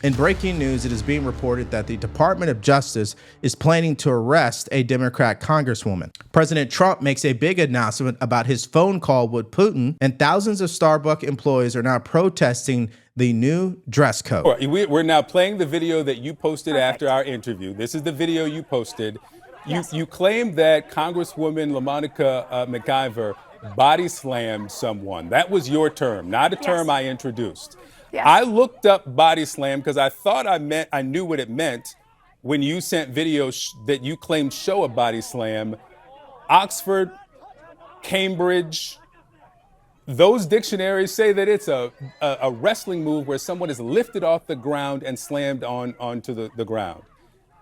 In breaking news, it is being reported that the Department of Justice is planning to arrest a Democrat congresswoman. President Trump makes a big announcement about his phone call with Putin, and thousands of Starbucks employees are now protesting the new dress code. We're now playing the video that you posted after our interview. This is the video you posted. You claimed that Congresswoman LaMonica McIver body slammed someone. That was your term, not a term I introduced. Yes. I looked up body slam because I thought I knew what it meant when you sent videos that you claimed show a body slam. Oxford, Cambridge, those dictionaries say that it's a wrestling move where someone is lifted off the ground and slammed onto the ground.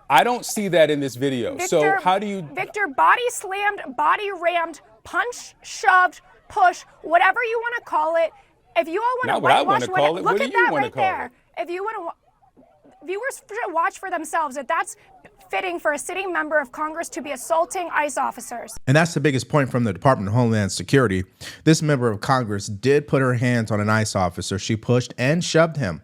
I don't see that in this video. Victor, so how do you... Victor, body slammed, body rammed, punch, shoved, push, whatever you want to call it. If you all want Not to what I want to call it. Look What do at you that want to right call there. it? If you want to, viewers should watch for themselves if that's fitting for a sitting member of Congress to be assaulting ICE officers. And that's the biggest point from the Department of Homeland Security. This member of Congress did put her hands on an ICE officer. She pushed and shoved him.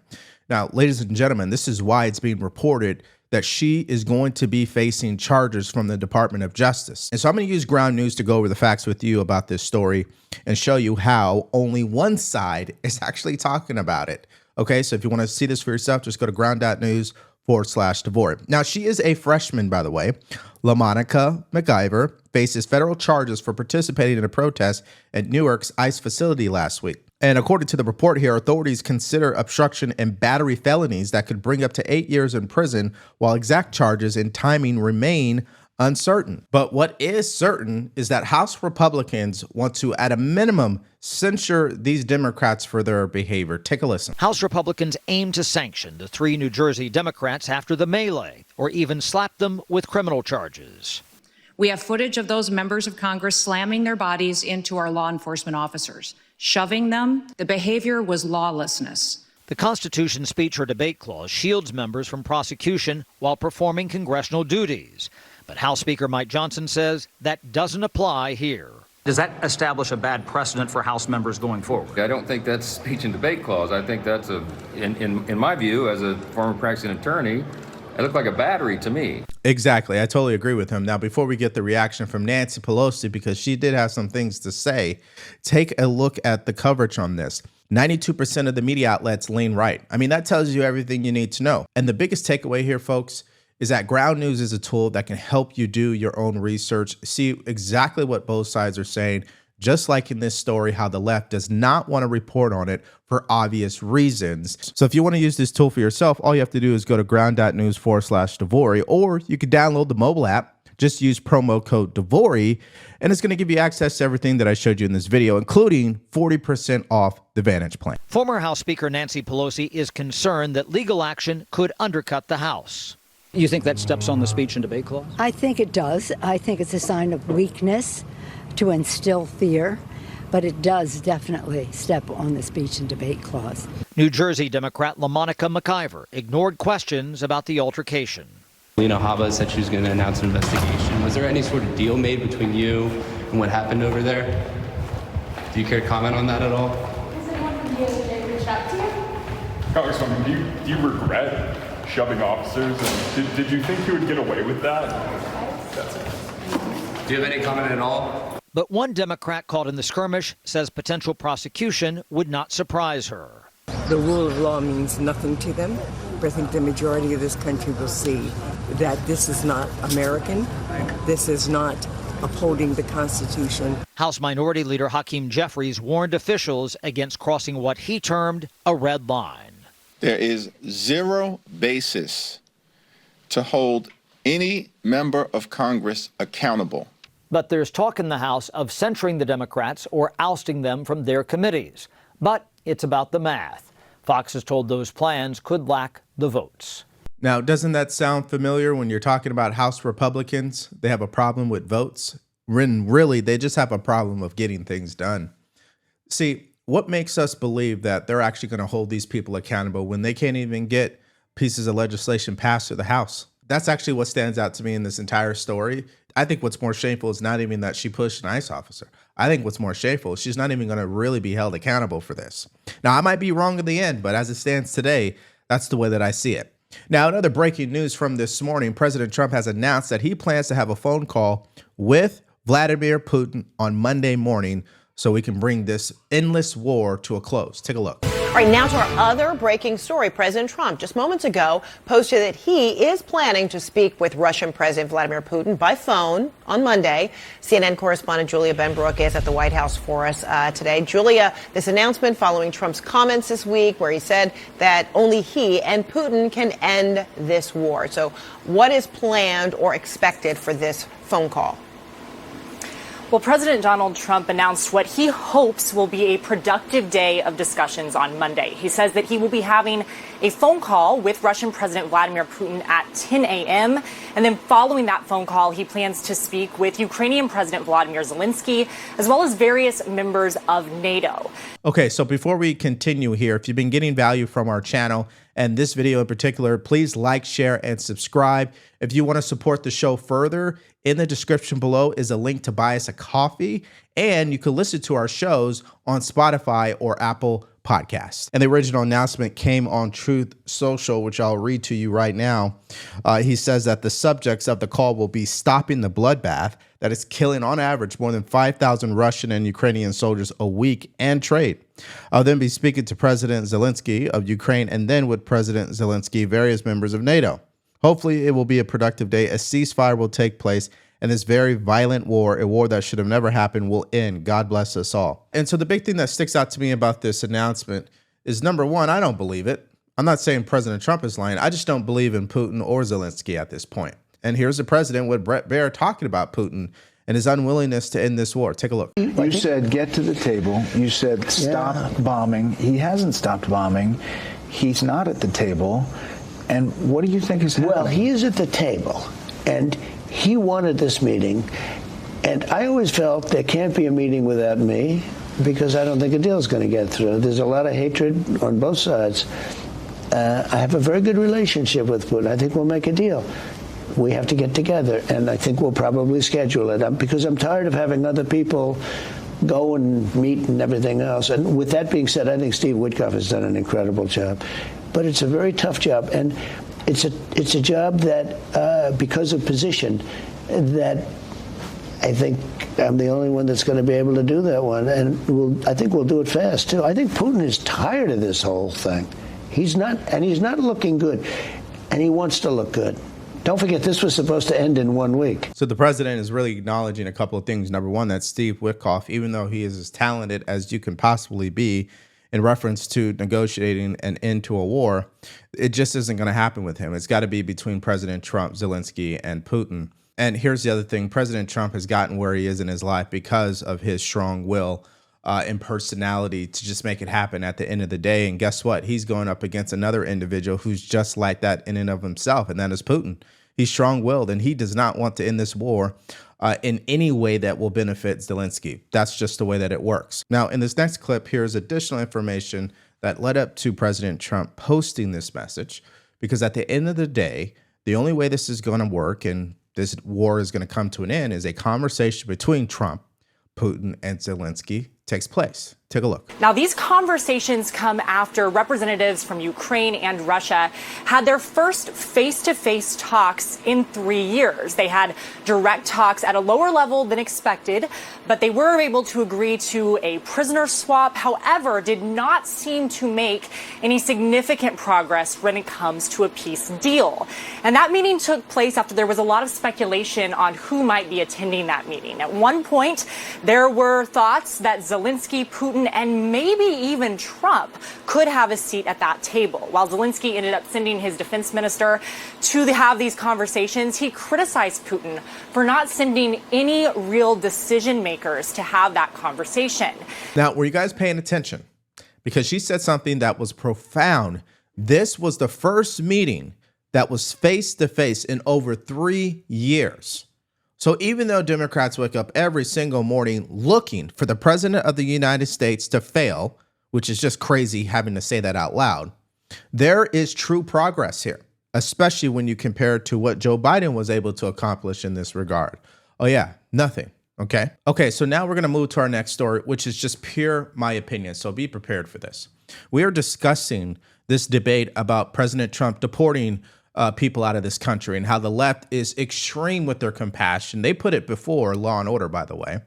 Now, ladies and gentlemen, this is why it's being reported that she is going to be facing charges from the Department of Justice. And so I'm going to use Ground News to go over the facts with you about this story and show you how only one side is actually talking about it. Okay, so if you want to see this for yourself, just go to ground.news/Devore. Now, she is a freshman, by the way. LaMonica McIver faces federal charges for participating in a protest at Newark's ICE facility last week. And according to the report here, authorities consider obstruction and battery felonies that could bring up to 8 years in prison, while exact charges and timing remain uncertain. But what is certain is that House Republicans want to, at a minimum, censure these Democrats for their behavior. Take a listen. House Republicans aim to sanction the 3 New Jersey Democrats after the melee, or even slap them with criminal charges. We have footage of those members of Congress slamming their bodies into our law enforcement officers, shoving them. The behavior was lawlessness. The Constitution's speech or debate clause shields members from prosecution while performing congressional duties. But House Speaker Mike Johnson says that doesn't apply here. Does that establish a bad precedent for House members going forward? I don't think that's speech and debate clause. I think that's in my view, as a former practicing attorney, it looked like a battery to me. Exactly. I totally agree with him. Now, before we get the reaction from Nancy Pelosi, because she did have some things to say, take a look at the coverage on this. 92% of the media outlets lean right. I mean, that tells you everything you need to know. And the biggest takeaway here, folks, is that Ground News is a tool that can help you do your own research, see exactly what both sides are saying, just like in this story, how the left does not want to report on it for obvious reasons. So if you want to use this tool for yourself, all you have to do is go to ground.news/Devore, or you could download the mobile app. Just use promo code Devore, and it's going to give you access to everything that I showed you in this video, including 40% off the Vantage plan. Former House Speaker Nancy Pelosi is concerned that legal action could undercut the House. You think that steps on the speech and debate clause? I think it does. I think it's a sign of weakness to instill fear, but it does definitely step on the speech and debate clause. New Jersey Democrat LaMonica McIver ignored questions about the altercation. Hava said she was going to announce an investigation. Was there any sort of deal made between you and what happened over there? Do you care to comment on that at all? Has anyone from DOJ reached out to you? Congresswoman, do you regret shoving officers? And did you think you would get away with that? That's it. Do you have any comment at all? But one Democrat caught in the skirmish says potential prosecution would not surprise her. The rule of law means nothing to them. I think the majority of this country will see that this is not American. This is not upholding the Constitution. House Minority Leader Hakeem Jeffries warned officials against crossing what he termed a red line. There is zero basis to hold any member of Congress accountable. But there's talk in the House of censuring the Democrats or ousting them from their committees. But it's about the math. Fox is told those plans could lack the votes. Now, doesn't that sound familiar when you're talking about House Republicans? They have a problem with votes. When really, they just have a problem of getting things done. See, what makes us believe that they're actually going to hold these people accountable when they can't even get pieces of legislation passed through the House? That's actually what stands out to me in this entire story. I think what's more shameful is not even that she pushed an ICE officer. I think what's more shameful is she's not even going to really be held accountable for this. Now, I might be wrong in the end, but as it stands today, That's the way that I see it. Now, another breaking news from this morning, President Trump has announced that he plans to have a phone call with Vladimir Putin on Monday morning so we can bring this endless war to a close. Take a look. All right, now to our other breaking story. President Trump just moments ago posted that he is planning to speak with Russian President Vladimir Putin by phone on Monday. CNN correspondent Julia Benbrook is at the White House for us today. Julia, this announcement following Trump's comments this week where he said that only he and Putin can end this war. So what is planned or expected for this phone call? Well, President Donald Trump announced what he hopes will be a productive day of discussions on Monday. He says that he will be having a phone call with Russian President Vladimir Putin at 10 a.m. And then following that phone call, he plans to speak with Ukrainian President Vladimir Zelensky, as well as various members of NATO. Okay, so before we continue here, if you've been getting value from our channel and this video in particular, please like, share, and subscribe. If you want to support the show further, in the description below is a link to buy us a coffee, and you can listen to our shows on Spotify or Apple Podcasts. And the original announcement came on Truth Social, which I'll read to you right now. He says that the subjects of the call will be stopping the bloodbath that is killing on average more than 5,000 Russian and Ukrainian soldiers a week, and trade. I'll then be speaking to President Zelensky of Ukraine, and then with President Zelensky, various members of NATO. Hopefully it will be a productive day. A ceasefire will take place, and this very violent war, a war that should have never happened, will end. God bless us all. And so the big thing that sticks out to me about this announcement is, number one, I don't believe it. I'm not saying President Trump is lying. I just don't believe in Putin or Zelensky at this point. And here's the president with Brett Baer talking about Putin and his unwillingness to end this war. Take a look. You said get to the table. You said stop bombing. He hasn't stopped bombing. He's not at the table. And what do you think is happening? Well, he is at the table, and he wanted this meeting. And I always felt there can't be a meeting without me, because I don't think a deal is going to get through. There's a lot of hatred on both sides. I have a very good relationship with Putin. I think we'll make a deal. We have to get together, and I think we'll probably schedule it, because I'm tired of having other people go and meet and everything else. And with that being said, I think Steve Witkoff has done an incredible job. But it's a very tough job, and it's a job that, because of position, that I think I'm the only one that's going to be able to do that one, and I think we'll do it fast too. I think Putin is tired of this whole thing. He's not looking good, and he wants to look good. Don't forget, this was supposed to end in 1 week. So the president is really acknowledging a couple of things. Number one, that Steve Witkoff, even though he is as talented as you can possibly be in reference to negotiating an end to a war, it just isn't going to happen with him. It's got to be between President Trump, Zelensky, and Putin. And here's the other thing. President Trump has gotten where he is in his life because of his strong will and personality to just make it happen at the end of the day. And guess what? He's going up against another individual who's just like that in and of himself, and that is Putin. He's strong-willed, and he does not want to end this war in any way that will benefit Zelensky. That's just the way that it works. Now, in this next clip, here's additional information that led up to President Trump posting this message, because at the end of the day, the only way this is going to work and this war is going to come to an end is a conversation between Trump, Putin, and Zelensky takes place. Take a look. Now, these conversations come after representatives from Ukraine and Russia had their first face-to-face talks in 3 years. They had direct talks at a lower level than expected, but they were able to agree to a prisoner swap. However, did not seem to make any significant progress when it comes to a peace deal. And that meeting took place after there was a lot of speculation on who might be attending that meeting. At one point, there were thoughts that Zelensky, Putin, and maybe even Trump could have a seat at that table. While Zelensky ended up sending his defense minister to have these conversations, he criticized Putin for not sending any real decision makers to have that conversation. Now, were you guys paying attention? Because she said something that was profound. This was the first meeting that was face-to-face in over 3 years. So even though Democrats wake up every single morning looking for the president of the United States to fail, which is just crazy having to say that out loud, there is true progress here, especially when you compare it to what Joe Biden was able to accomplish in this regard. Oh yeah, nothing. Okay, so now we're going to move to our next story, which is just pure my opinion. So be prepared for this. We are discussing this debate about President Trump deporting people out of this country and how the left is extreme with their compassion. They put it before Law and Order, by the way.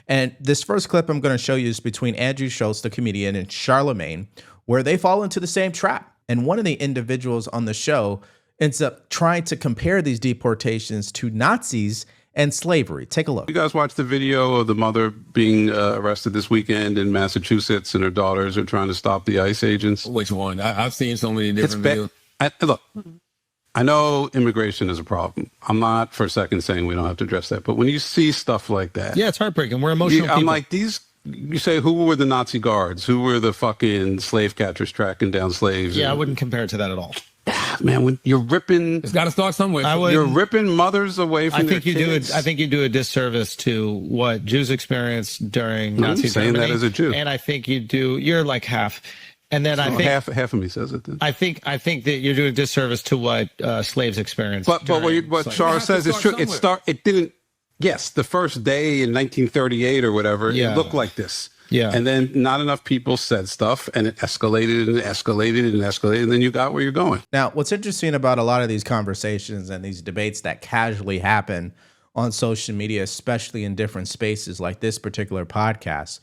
And this first clip I'm going to show you is between Andrew Schultz, the comedian, and Charlemagne, where they fall into the same trap. And one of the individuals on the show ends up trying to compare these deportations to Nazis and slavery. Take a look. You guys watched the video of the mother being arrested this weekend in Massachusetts, and her daughters are trying to stop the ICE agents? Which one? I've seen so many different videos. Look, I know immigration is a problem. I'm not for a second saying we don't have to address that. But when you see stuff like that. Yeah, it's heartbreaking. We're emotional people. I'm like, you say, who were the Nazi guards? Who were the fucking slave catchers tracking down slaves? Yeah, I wouldn't compare it to that at all. Man, when you're ripping, it's got to start somewhere. You're ripping mothers away from their kids. I think you do a disservice to what Jews experienced during Nazi saying Germany. That as a Jew, and I think you're like half. And then I think half of me says it. Then. I think that you're doing a disservice to what slaves experienced. But what Charles says is true. It didn't. Yes, the first day in 1938 or whatever, it looked like this. Yeah. And then not enough people said stuff, and it escalated and escalated and escalated, and then you got where you're going. Now, what's interesting about a lot of these conversations and these debates that casually happen on social media, especially in different spaces like this particular podcast,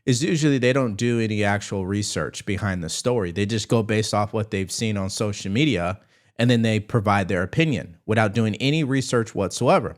is usually they don't do any actual research behind the story. They just go based off what they've seen on social media, and then they provide their opinion without doing any research whatsoever.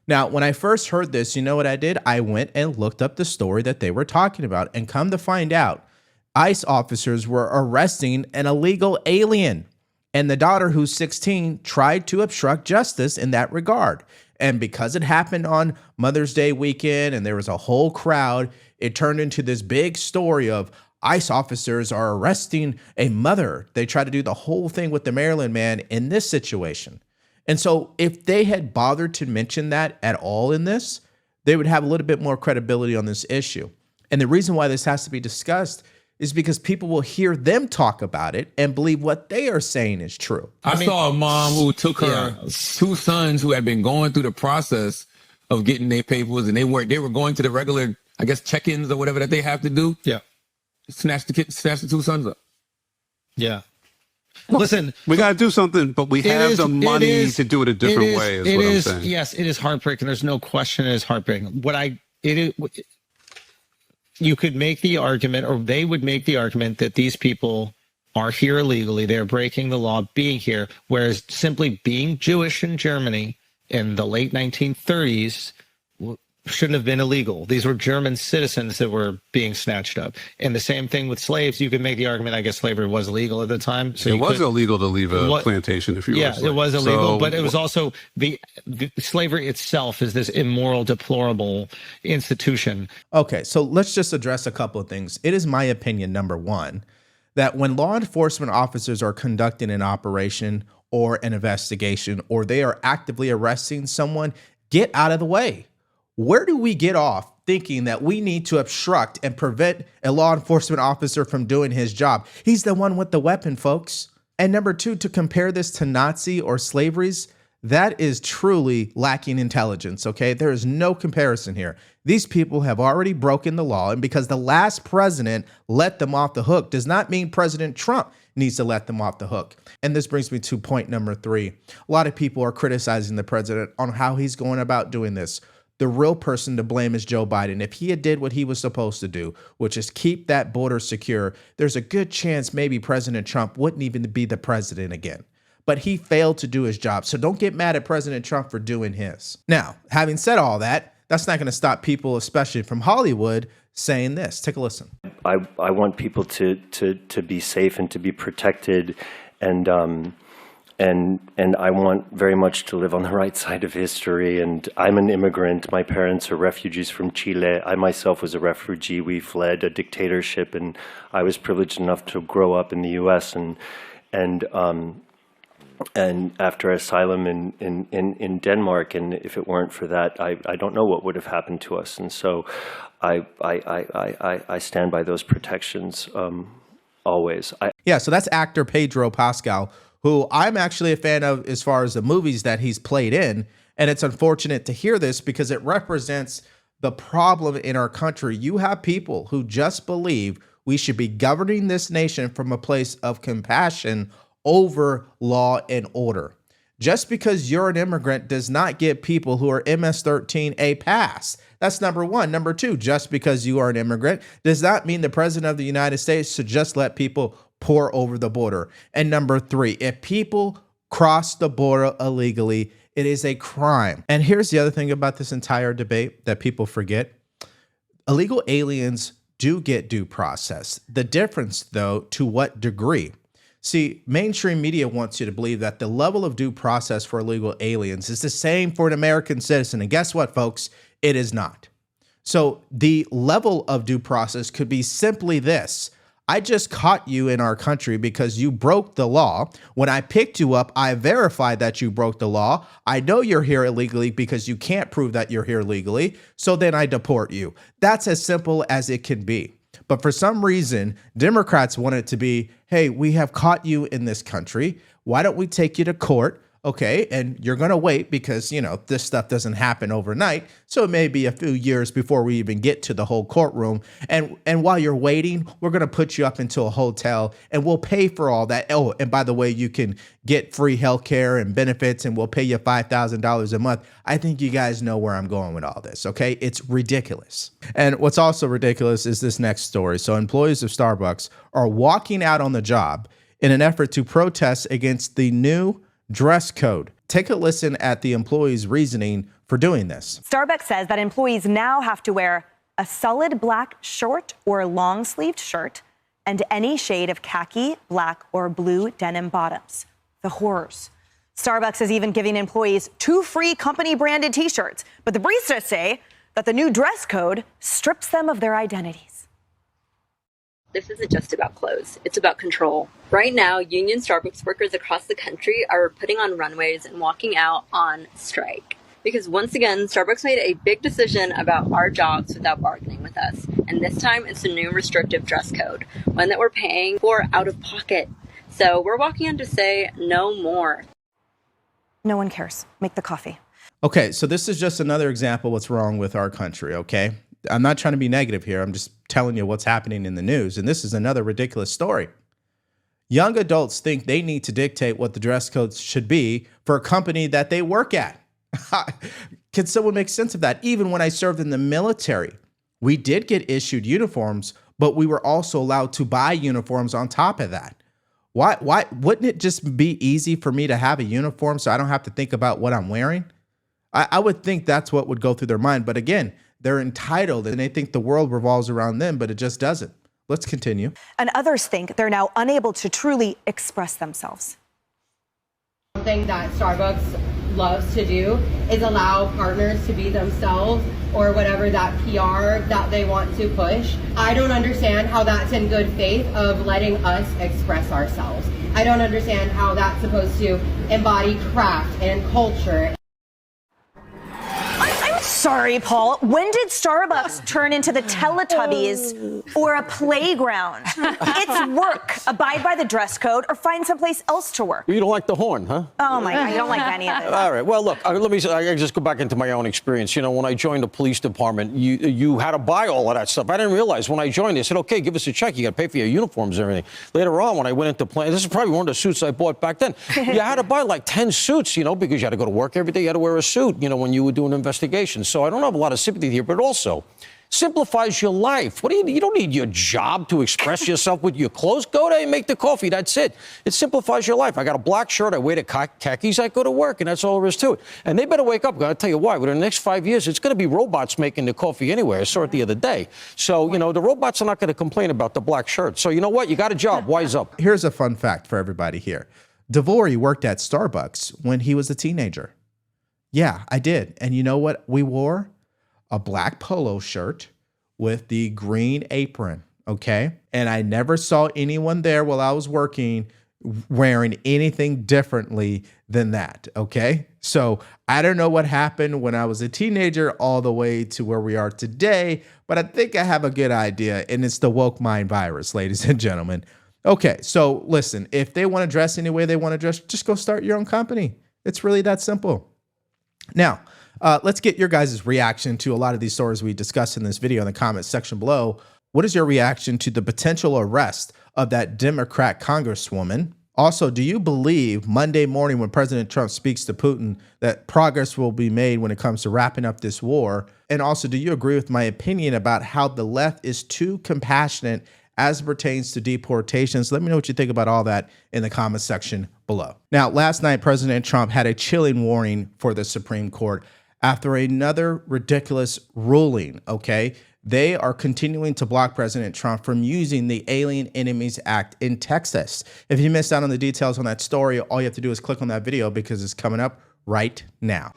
Now, when I first heard this, you know what I did? I went and looked up the story that they were talking about, and come to find out, ICE officers were arresting an illegal alien, and the daughter, who's 16, tried to obstruct justice in that regard. And because it happened on Mother's Day weekend and there was a whole crowd, it turned into this big story of ICE officers are arresting a mother. They tried to do the whole thing with the Maryland man in this situation. And so if they had bothered to mention that at all in this, they would have a little bit more credibility on this issue. And the reason why this has to be discussed is because people will hear them talk about it and believe what they are saying is true. I saw a mom who took her two sons who had been going through the process of getting their papers, and they were going to the regular, I guess, check-ins or whatever that they have to do. Yeah. Snatched the two sons up. Yeah. Listen, we got to do something, but we have the money to do it a different way. Is what I'm saying. Yes, it is heartbreaking. There's no question it is heartbreaking. You could make the argument, or they would make the argument, that these people are here illegally. They're breaking the law being here, whereas simply being Jewish in Germany in the late 1930s shouldn't have been illegal. These were German citizens that were being snatched up. And the same thing with slaves. You could make the argument, I guess slavery was illegal at the time. So it was illegal to leave a plantation if you were a slave. Yeah, it was illegal, but it was also the slavery itself is this immoral, deplorable institution. Okay, so let's just address a couple of things. It is my opinion, number one, that when law enforcement officers are conducting an operation or an investigation, or they are actively arresting someone, get out of the way. Where do we get off thinking that we need to obstruct and prevent a law enforcement officer from doing his job? He's the one with the weapon, folks. And number two, to compare this to Nazi or slaveries, that is truly lacking intelligence, okay? There is no comparison here. These people have already broken the law, and because the last president let them off the hook does not mean President Trump needs to let them off the hook. And this brings me to point number three. A lot of people are criticizing the president on how he's going about doing this. The real person to blame is Joe Biden. If he had did what he was supposed to do, which is keep that border secure, there's a good chance maybe President Trump wouldn't even be the president again. But he failed to do his job. So don't get mad at President Trump for doing his. Now, having said all that, that's not going to stop people, especially from Hollywood, saying this. Take a listen. I want people to be safe and to be protected, and I want very much to live on the right side of history. And I'm an immigrant. My parents are refugees from Chile. I myself was a refugee. We fled a dictatorship, and I was privileged enough to grow up in the U.S. And after asylum in Denmark, and if it weren't for that, I don't know what would have happened to us. And so I stand by those protections always. Yeah, so that's actor Pedro Pascal, who I'm actually a fan of as far as the movies that he's played in. And it's unfortunate to hear this because it represents the problem in our country. You have people who just believe We should be governing this nation from a place of compassion over law and order. Just because you're an immigrant does not give people who are MS-13 a pass. That's number one. Number two, just because you are an immigrant does not mean the president of the United States should just let people pour over the border. And number three, if people cross the border illegally, it is a crime. And here's the other thing about this entire debate that people forget. Illegal aliens do get due process. The difference, though, to what degree? See, mainstream media wants you to believe that the level of due process for illegal aliens is the same for an American citizen. And guess what, folks? It is not. So the level of due process could be simply this. I just caught you in our country because you broke the law. When I picked you up, I verified that you broke the law. I know you're here illegally because you can't prove that you're here legally. So then I deport you. That's as simple as it can be. But for some reason, Democrats want it to be, hey, we have caught you in this country. Why don't we take you to court? Okay, and you're going to wait because, this stuff doesn't happen overnight. So it may be a few years before we even get to the whole courtroom. And while you're waiting, we're going to put you up into a hotel and we'll pay for all that. Oh, and by the way, you can get free health care and benefits and we'll pay you $5,000 a month. I think you guys know where I'm going with all this, okay? It's ridiculous. And what's also ridiculous is this next story. So employees of Starbucks are walking out on the job in an effort to protest against the new dress code. Take a listen at the employees' reasoning for doing this. Starbucks says that employees now have to wear a solid black short or long-sleeved shirt and any shade of khaki, black, or blue denim bottoms. The horrors. Starbucks is even giving employees 2 free company-branded T-shirts, but the baristas say that the new dress code strips them of their identities. This isn't just about clothes, it's about control. Right now, union Starbucks workers across the country are putting on runways and walking out on strike. Because once again, Starbucks made a big decision about our jobs without bargaining with us. And this time, it's a new restrictive dress code, one that we're paying for out of pocket. So we're walking in to say no more. No one cares. Make the coffee. Okay, so this is just another example of what's wrong with our country, okay? I'm not trying to be negative here. I'm just telling you what's happening in the news. And this is another ridiculous story. Young adults think they need to dictate what the dress code should be for a company that they work at. Can someone make sense of that? Even when I served in the military, we did get issued uniforms, but we were also allowed to buy uniforms on top of that. Why wouldn't it just be easy for me to have a uniform so I don't have to think about what I'm wearing? I would think that's what would go through their mind. But again, they're entitled and they think the world revolves around them, but it just doesn't. Let's continue. And others think they're now unable to truly express themselves. Something that Starbucks loves to do is allow partners to be themselves or whatever that PR that they want to push. I don't understand how that's in good faith of letting us express ourselves. I don't understand how that's supposed to embody craft and culture. Sorry, Paul. When did Starbucks turn into the Teletubbies or a playground? It's work. Abide by the dress code or find someplace else to work. You don't like the horn, huh? Oh, my God. I don't like any of it. All right. Well, look, let me I just go back into my own experience. When I joined the police department, you had to buy all of that stuff. I didn't realize when I joined, they said, okay, give us a check. You got to pay for your uniforms and everything. Later on, when I went into this is probably one of the suits I bought back then. You had to buy like 10 suits, because you had to go to work every day. You had to wear a suit, when you were doing investigations. So I don't have a lot of sympathy here, but also simplifies your life. You don't need your job to express yourself with your clothes. Go there and make the coffee. That's it. It simplifies your life. I got a black shirt. I wear the khakis. I go to work, and that's all there is to it. And they better wake up. I'll tell you why. Within the next 5 years, it's going to be robots making the coffee anyway. I saw it the other day. So, the robots are not going to complain about the black shirt. So, you know what? You got a job. Wise up. Here's a fun fact for everybody here. DeVore worked at Starbucks when he was a teenager. Yeah, I did. And you know what we wore? A black polo shirt with the green apron, okay? And I never saw anyone there while I was working wearing anything differently than that, okay? So I don't know what happened when I was a teenager all the way to where we are today, but I think I have a good idea, and it's the woke mind virus, ladies and gentlemen. Okay, so listen, if they want to dress any way they want to dress, just go start your own company. It's really that simple. Now, let's get your guys' reaction to a lot of these stories we discussed in this video in the comments section below. What is your reaction to the potential arrest of that Democrat Congresswoman? Also, do you believe Monday morning when President Trump speaks to Putin that progress will be made when it comes to wrapping up this war? And also, do you agree with my opinion about how the left is too compassionate as it pertains to deportations? Let me know what you think about all that in the comment section below. Now, last night, President Trump had a chilling warning for the Supreme Court after another ridiculous ruling, okay? They are continuing to block President Trump from using the Alien Enemies Act in Texas. If you missed out on the details on that story, all you have to do is click on that video because it's coming up right now.